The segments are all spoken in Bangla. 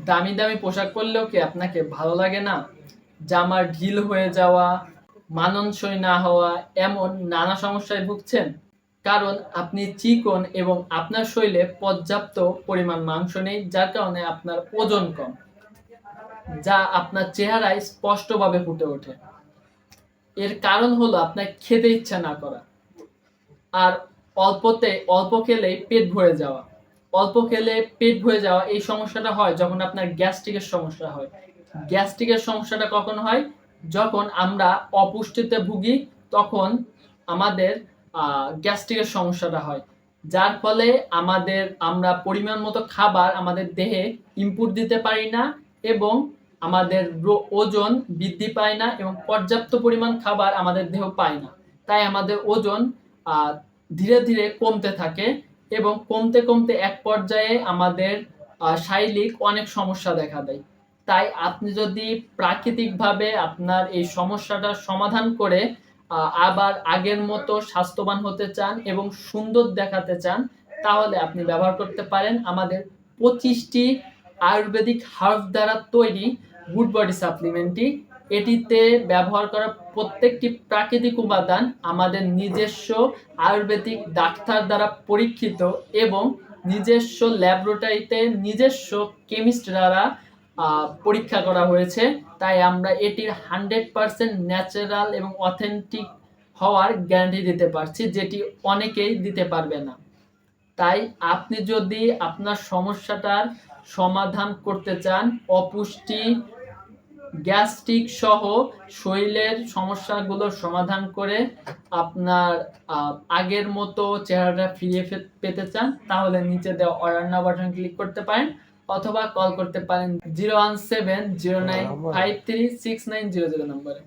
দামি দামি পোশাক পরলেও কি আপনাকে ভালো লাগে না? জামার ঢিল হয়ে যাওয়া, মানানসই না হওয়া, এমন নানা সমস্যায় ভুগছেন? কারণ আপনি চিকন এবং আপনার শরীরে পর্যাপ্ত পরিমাণ মাংস নেই, যার কারণে আপনার ওজন কম, যা আপনার চেহারায় স্পষ্টভাবে ফুটে ওঠে। এর কারণ হলো আপনার খেতে ইচ্ছা না করা, আর অল্প খেলেই পেট ভরে যাওয়া। অল্প খেলে পেট ভরে যাওয়া এই সমস্যাটা হয় যখন আপনার গ্যাস্ট্রিকের সমস্যা হয়। গ্যাস্ট্রিকের সমস্যাটা কখন হয়? যখন আমরা অপুষ্টিতে ভুগি, তখন আমাদের গ্যাস্ট্রিকের সমস্যাটা হয়। যার ফলে আমরা পরিমাণ মতো খাবার আমাদের দেহে ইনপুট দিতে পারি না, এবং আমাদের ওজন বৃদ্ধি পায় না, এবং পর্যাপ্ত পরিমাণ খাবার আমাদের দেহ পায় না। তাই আমাদের ওজন ধীরে ধীরে কমতে থাকে, এবং কমতে কমতে এক পর্যায়ে আমাদের শারীরিক অনেক সমস্যা দেখা দেয়। তাই আপনি যদি প্রাকৃতিকভাবে আপনার এই সমস্যাটার সমাধান করে আবার আগের মতো স্বাস্থ্যবান হতে চান এবং সুন্দর দেখাতে চান, তাহলে আপনি ব্যবহার করতে পারেন আমাদের 25টি আয়ুর্বেদিক হার্ব দ্বারা তৈরি গুড বডি সাপ্লিমেন্টটি। এটিতে ব্যবহার করা প্রত্যেকটি প্রাকৃতিক উপাদান আমাদের নিজস্ব আয়ুর্বেদিক ডাক্তার দ্বারা পরীক্ষিত, এবং নিজস্ব ল্যাবরেটরিতে নিজস্ব কেমিস্ট দ্বারা পরীক্ষা করা হয়েছে। তাই আমরা এটির 100% ন্যাচারাল এবং অথেন্টিক হওয়ার গ্যারান্টি দিতে পারছি, যেটি অনেকেই দিতে পারবে না। তাই আপনি যদি আপনার সমস্যাটার সমাধান করতে চান, অপুষ্টি, গ্যাস্ট্রিক সহ শরীরের সমস্যাগুলোর সমাধান করে আপনার আগের মতো চেহারাটা ফিরিয়ে পেতে চান, তাহলে নিচে দেওয়া অর্ডার নাও বাটন ক্লিক করতে পারেন, অথবা কল করতে পারেন 01709536900 নম্বরে।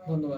ধন্যবাদ।